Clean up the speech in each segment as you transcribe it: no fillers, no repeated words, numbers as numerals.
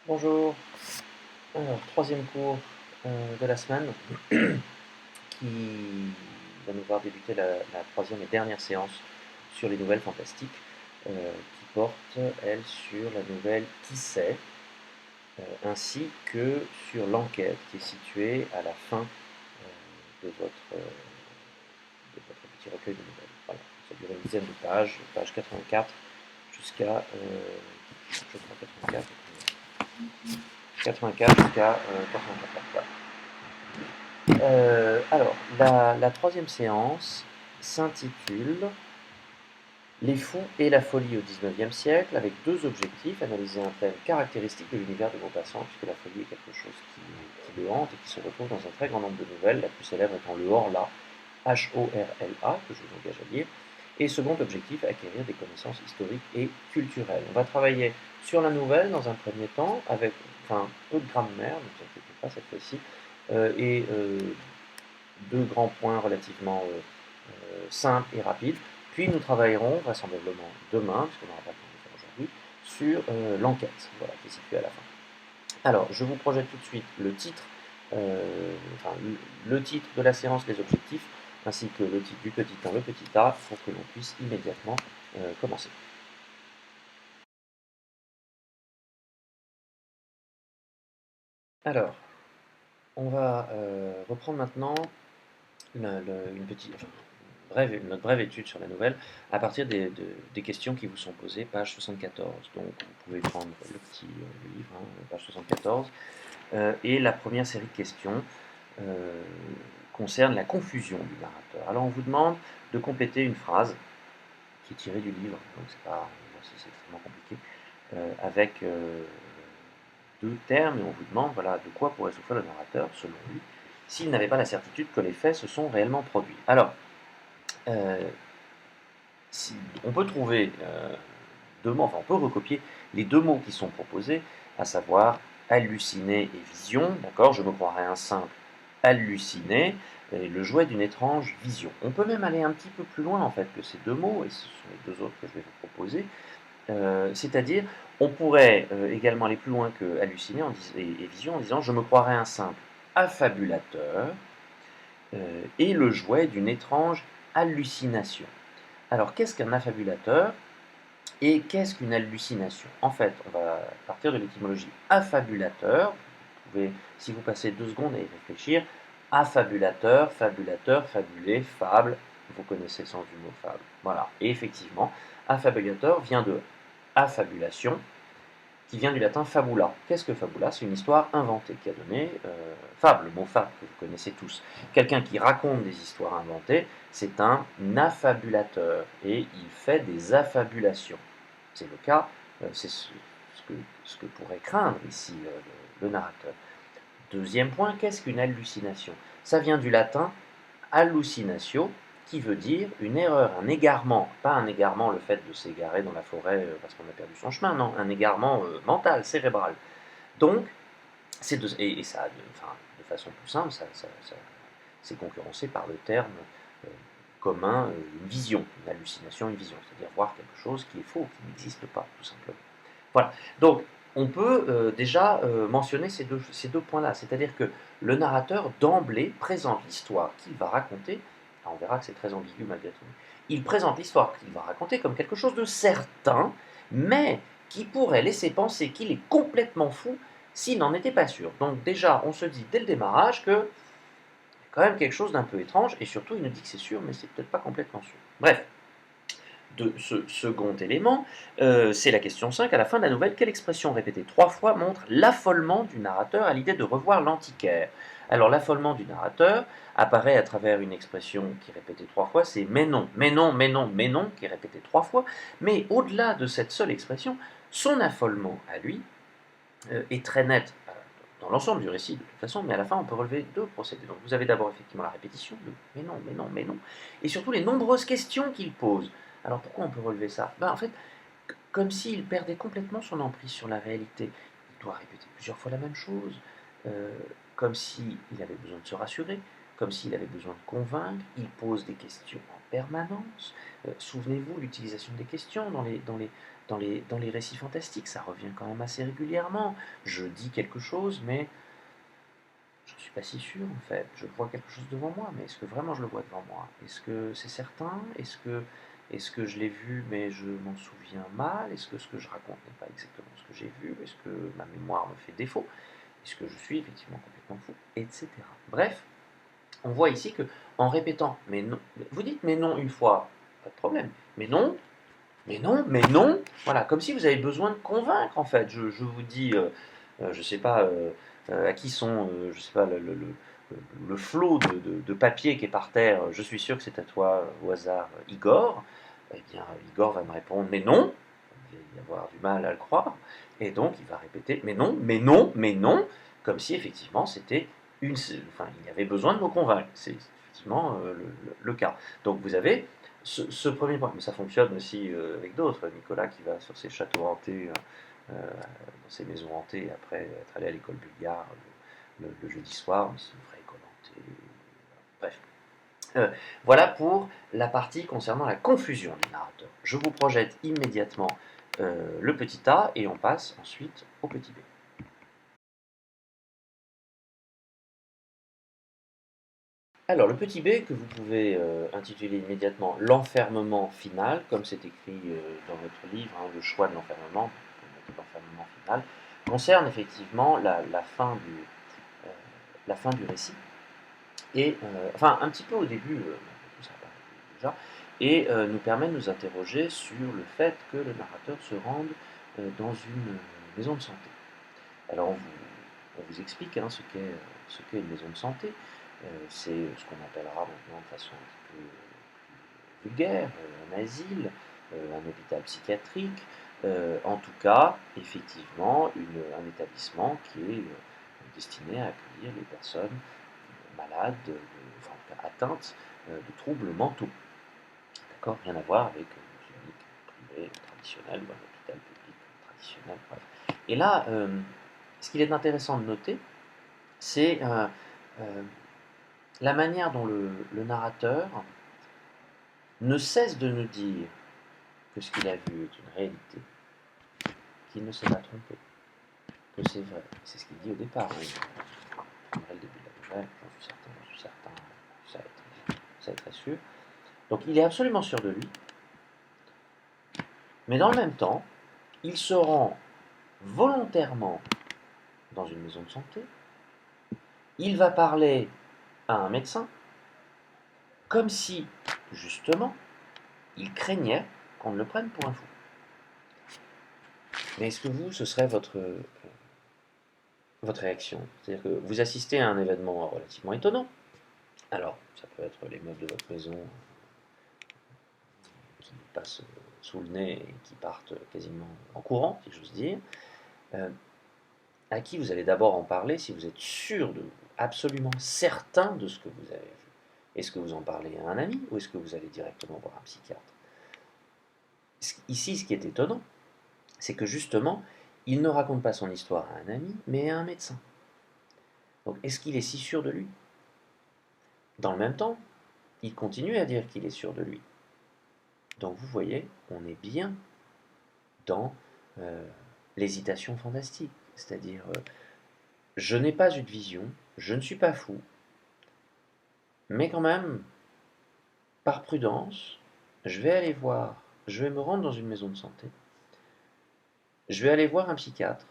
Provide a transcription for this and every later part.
Bonjour. Alors, troisième cours de la semaine qui va nous voir débuter la troisième et dernière séance sur les nouvelles fantastiques qui porte, elle, sur la nouvelle Qui sait, ainsi que sur l'enquête qui est située à la fin de votre petit recueil de nouvelles. Voilà, ça dure une dizaine de pages, page 84 jusqu'à, je crois, 84 jusqu'à 84. Voilà. Alors, la troisième séance s'intitule Les fous et la folie au XIXe siècle, avec deux objectifs: analyser un thème caractéristique de l'univers de Maupassant, puisque la folie est quelque chose qui le hante et qui se retrouve dans un très grand nombre de nouvelles, la plus célèbre étant le Horla, Horla, que je vous engage à lire. Et second objectif, acquérir des connaissances historiques et culturelles. On va travailler sur la nouvelle dans un premier temps, avec peu de grammaire, ne vous inquiétez pas cette fois-ci, et deux grands points relativement simples et rapides. Puis nous travaillerons vraisemblablement demain, puisqu'on n'aura pas le temps de le faire aujourd'hui, sur l'enquête, voilà, qui est située à la fin. Alors, je vous projette tout de suite le titre, le titre de la séance, les objectifs, ainsi que le titre du petit 1, le petit a, pour que l'on puisse immédiatement commencer. Alors, on va reprendre maintenant notre brève étude sur la nouvelle à partir des questions qui vous sont posées, page 74. Donc, vous pouvez prendre le livre, hein, page 74. Et la première série de questions euh, concerne la confusion du narrateur. Alors, on vous demande de compléter une phrase qui est tirée du livre, donc c'est extrêmement compliqué, avec deux termes, et on vous demande de quoi pourrait souffrir le narrateur, selon lui, s'il n'avait pas la certitude que les faits se sont réellement produits. Alors, euh, on peut trouver deux mots, on peut recopier les deux mots qui sont proposés, à savoir halluciner et vision, d'accord. Je me croirais un simple halluciné, et le jouet d'une étrange vision. On peut même aller un petit peu plus loin en fait que ces deux mots, et ce sont les deux autres que je vais vous proposer. C'est-à-dire, on pourrait également aller plus loin que halluciner et vision en disant je me croirais un simple affabulateur et le jouet d'une étrange hallucination. Alors, qu'est-ce qu'un affabulateur et qu'est-ce qu'une hallucination? En fait, on va partir de l'étymologie affabulateur. Vous pouvez, si vous passez 2 secondes à y réfléchir, affabulateur, fabulateur, fabuler, fable, vous connaissez le sens du mot fable. Voilà, et effectivement, affabulateur vient de affabulation, qui vient du latin fabula. Qu'est-ce que fabula? C'est une histoire inventée qui a donné fable, le mot fable que vous connaissez tous. Quelqu'un qui raconte des histoires inventées, c'est un affabulateur et il fait des affabulations. C'est le cas, c'est ce que pourrait craindre ici le narrateur. Deuxième point, qu'est-ce qu'une hallucination? Ça vient du latin hallucinatio, qui veut dire une erreur, un égarement. Pas un égarement, le fait de s'égarer dans la forêt parce qu'on a perdu son chemin, non, un égarement mental, cérébral. Donc, et ça, de façon plus simple, c'est concurrencé par le terme euh, commun, une vision, une hallucination, une vision, c'est-à-dire voir quelque chose qui est faux, qui n'existe pas, tout simplement. Voilà. Donc, on peut déjà mentionner ces deux points-là, c'est-à-dire que le narrateur, d'emblée, présente l'histoire qu'il va raconter. Alors, on verra que c'est très ambigu malgré tout. Il présente l'histoire qu'il va raconter comme quelque chose de certain, mais qui pourrait laisser penser qu'il est complètement fou s'il n'en était pas sûr. Donc déjà, on se dit dès le démarrage que c'est quand même quelque chose d'un peu étrange, et surtout, il nous dit que c'est sûr, mais c'est peut-être pas complètement sûr. Bref, de ce second élément, c'est la question 5. À la fin de la nouvelle, quelle expression répétée 3 fois montre l'affolement du narrateur à l'idée de revoir l'antiquaire? Alors l'affolement du narrateur apparaît à travers une expression qui est répétée 3 fois, c'est mais non, mais non, mais non, mais non, qui est répétée 3 fois. Mais au-delà de cette seule expression, son affolement à lui est très net dans l'ensemble du récit de toute façon, mais à la fin on peut relever deux procédés. Donc vous avez d'abord effectivement la répétition de mais non, mais non, mais non, et surtout les nombreuses questions qu'il pose. Alors pourquoi on peut relever ça? En fait, comme s'il perdait complètement son emprise sur la réalité. Il doit répéter plusieurs fois la même chose, euh, comme s'il avait besoin de se rassurer, comme s'il avait besoin de convaincre. Il pose des questions en permanence. Souvenez-vous l'utilisation des questions dans les récits fantastiques, ça revient quand même assez régulièrement. Je dis quelque chose, mais je ne suis pas si sûr en fait. Je vois quelque chose devant moi, mais est-ce que vraiment je le vois devant moi? Est-ce que c'est certain? Est-ce que je l'ai vu, mais je m'en souviens mal? Est-ce que ce que je raconte n'est pas exactement ce que j'ai vu? Est-ce que ma mémoire me fait défaut? Est-ce que je suis effectivement complètement fou? Etc. Bref, on voit ici que en répétant mais non, vous dites mais non une fois, pas de problème. Mais non, mais non, mais non. Voilà, comme si vous avez besoin de convaincre en fait. Je vous dis, je sais pas à qui sont, je sais pas le flot de papier qui est par terre. Je suis sûr que c'est à toi au hasard, Igor. Eh bien, Igor va me répondre mais non. Il va y avoir du mal à le croire. Et donc il va répéter mais non, mais non, mais non, comme si effectivement c'était enfin il avait besoin de me convaincre. C'est effectivement le cas. Donc vous avez ce premier point, mais ça fonctionne aussi avec d'autres. Nicolas qui va sur ses châteaux hantés, dans ses maisons hantées, après être allé à l'école bulgare le jeudi soir, mais c'est une vraie école hantée. Bref. Voilà pour la partie concernant la confusion du narrateur. Je vous projette immédiatement le petit A et on passe ensuite au petit B. Alors, le petit b que vous pouvez intituler immédiatement l'enfermement final, comme c'est écrit dans votre livre, hein, le choix de l'enfermement, l'enfermement final, concerne effectivement euh, la fin du récit, et enfin un petit peu au début, tout ça déjà, et nous permet de nous interroger sur le fait que le narrateur se rende dans une maison de santé. Alors on vous explique hein, ce qu'est une maison de santé. C'est ce qu'on appellera maintenant de façon un petit peu plus vulgaire, un asile, un hôpital psychiatrique, en tout cas, effectivement, un établissement qui est destiné à accueillir les personnes malades, enfin, en tout cas, atteintes de troubles mentaux. D'accord? Rien à voir avec une clinique privée traditionnelle ou un hôpital public traditionnel. Bref. Et là, ce qu'il est intéressant de noter, c'est euh, la manière dont le narrateur ne cesse de nous dire que ce qu'il a vu est une réalité, qu'il ne s'est pas trompé, que c'est vrai. C'est ce qu'il dit au départ. Hein. Le début de la nouvelle, j'en suis certain, ça est très sûr. Donc il est absolument sûr de lui, mais dans le même temps, il se rend volontairement dans une maison de santé, il va parler à un médecin, comme si, justement, il craignait qu'on ne le prenne pour un fou. Mais est-ce que vous, ce serait votre réaction? C'est-à-dire que vous assistez à un événement relativement étonnant. Alors, ça peut être les meubles de votre maison qui passent sous le nez et qui partent quasiment en courant, si j'ose dire. Euh, à qui vous allez d'abord en parler si vous êtes sûr de vous, absolument certain de ce que vous avez vu? Est-ce que vous en parlez à un ami ou est-ce que vous allez directement voir un psychiatre? Ici, ce qui est étonnant, c'est que justement, il ne raconte pas son histoire à un ami, mais à un médecin. Donc, est-ce qu'il est si sûr de lui? Dans le même temps, il continue à dire qu'il est sûr de lui. Donc, vous voyez, on est bien dans euh, l'hésitation fantastique. C'est-à-dire, je n'ai pas eu de vision, je ne suis pas fou, mais quand même, par prudence, je vais aller voir, je vais me rendre dans une maison de santé, je vais aller voir un psychiatre,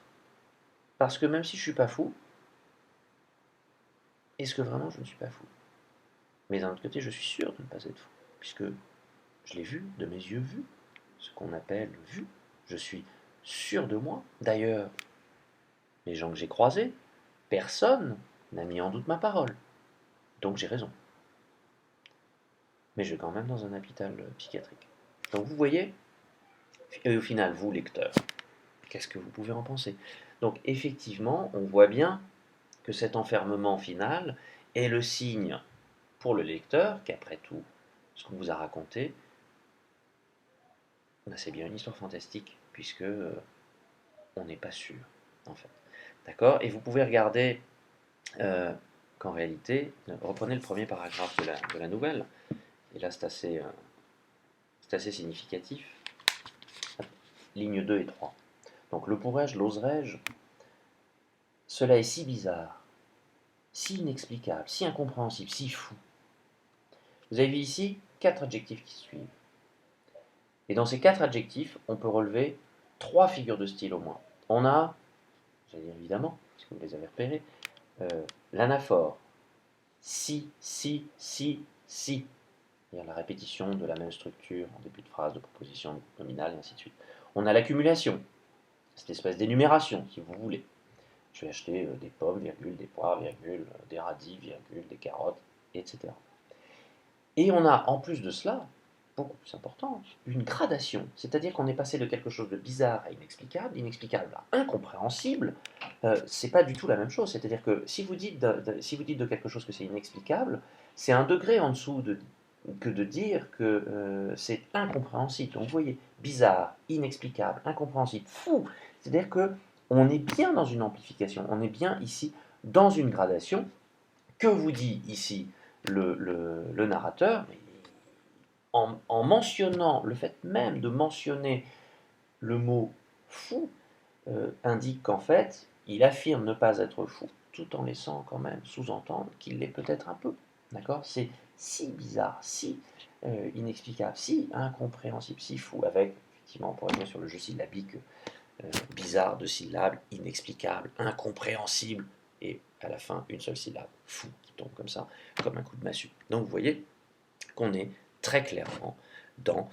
parce que même si je ne suis pas fou, est-ce que vraiment je ne suis pas fou? Mais d'un autre côté, je suis sûr de ne pas être fou, puisque je l'ai vu, de mes yeux vus, ce qu'on appelle vu. Je suis sûr de moi. D'ailleurs, les gens que j'ai croisés, personne n'a mis en doute ma parole. Donc j'ai raison. Mais je vais quand même dans un hôpital psychiatrique. Donc vous voyez, et au final, vous, lecteur, qu'est-ce que vous pouvez en penser? Donc effectivement, on voit bien que cet enfermement final est le signe pour le lecteur qu'après tout, ce qu'on vous a raconté, c'est bien une histoire fantastique, puisque on n'est pas sûr, en fait. D'accord? Et vous pouvez regarder qu'en réalité, reprenez le premier paragraphe de la nouvelle, et là c'est assez significatif. lignes 2 et 3. Donc le pourrais-je, l'oserais-je, cela est si bizarre, si inexplicable, si incompréhensible, si fou. Vous avez vu ici 4 adjectifs qui suivent. Et dans ces 4 adjectifs, on peut relever 3 figures de style au moins. On a, j'allais dire évidemment, puisque vous les avez repérées, l'anaphore, si, si, si, si. C'est-à-dire la répétition de la même structure en début de phrase, de proposition, de groupe nominal, et ainsi de suite. On a l'accumulation, cette espèce d'énumération, si vous voulez. Je vais acheter des pommes, virgule, des poires, virgule, des radis, virgule, des carottes, etc. Et on a, en plus de cela, beaucoup plus important, une gradation. C'est-à-dire qu'on est passé de quelque chose de bizarre à inexplicable, inexplicable à incompréhensible. C'est pas du tout la même chose. C'est-à-dire que si vous dites de quelque chose que c'est inexplicable, c'est un degré en dessous que de dire que c'est incompréhensible. Donc vous voyez, bizarre, inexplicable, incompréhensible, fou. C'est-à-dire que on est bien dans une amplification, on est bien ici dans une gradation. Que vous dit ici le narrateur? En mentionnant, le fait même de mentionner le mot fou indique qu'en fait, il affirme ne pas être fou, tout en laissant quand même sous-entendre qu'il l'est peut-être un peu. D'accord? C'est si bizarre, si inexplicable, si incompréhensible, si fou, avec, effectivement, on pourrait bien sur le jeu syllabique, bizarre, deux syllabes, inexplicable, incompréhensible, et à la fin, une seule syllabe, fou, qui tombe comme ça, comme un coup de massue. Donc vous voyez qu'on est très clairement dans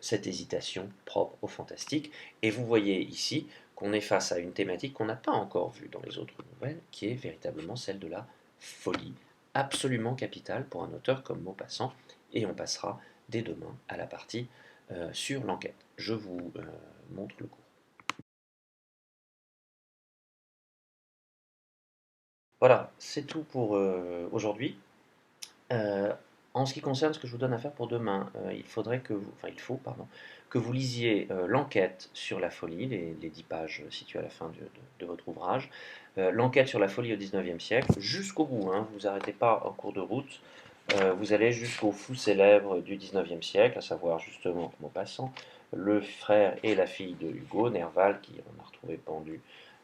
cette hésitation propre au fantastique. Et vous voyez ici qu'on est face à une thématique qu'on n'a pas encore vue dans les autres nouvelles, qui est véritablement celle de la folie, absolument capitale pour un auteur comme Maupassant. Et on passera dès demain à la partie sur l'enquête. Je vous montre le cours. Voilà, c'est tout pour aujourd'hui. Euh, En ce qui concerne ce que je vous donne à faire pour demain, il faut, pardon, que vous lisiez l'enquête sur la folie, les 10 pages situées à la fin de votre ouvrage, l'enquête sur la folie au XIXe siècle, jusqu'au bout, hein, vous vous arrêtez pas en cours de route, vous allez jusqu'au fou célèbre du XIXe siècle, à savoir justement Maupassant, le frère et la fille de Hugo, Nerval, qui on a retrouvé pendu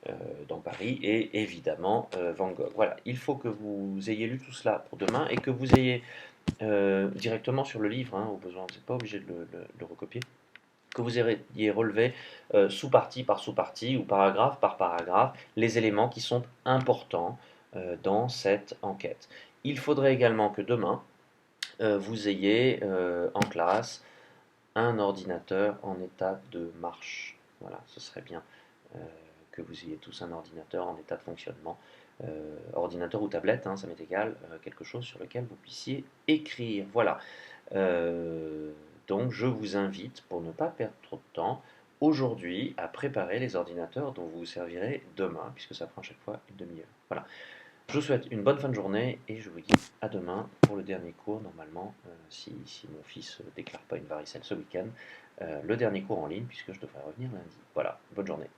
euh, dans Paris, et évidemment Van Gogh. Voilà, il faut que vous ayez lu tout cela pour demain et que vous ayez directement sur le livre, hein, au besoin, vous n'êtes pas obligé de le recopier, que vous ayez relevé sous-partie par sous-partie ou paragraphe par paragraphe les éléments qui sont importants dans cette enquête. Il faudrait également que demain, vous ayez en classe un ordinateur en état de marche. Voilà, ce serait bien euh, que vous ayez tous un ordinateur en état de fonctionnement. Ordinateur ou tablette, hein, ça m'est égal, quelque chose sur lequel vous puissiez écrire. Voilà. Euh, donc je vous invite, pour ne pas perdre trop de temps, aujourd'hui à préparer les ordinateurs dont vous vous servirez demain, puisque ça prend à chaque fois une demi-heure. Voilà. Je vous souhaite une bonne fin de journée et je vous dis à demain pour le dernier cours, normalement, si mon fils ne déclare pas une varicelle ce week-end, le dernier cours en ligne, puisque je devrais revenir lundi. Voilà, bonne journée.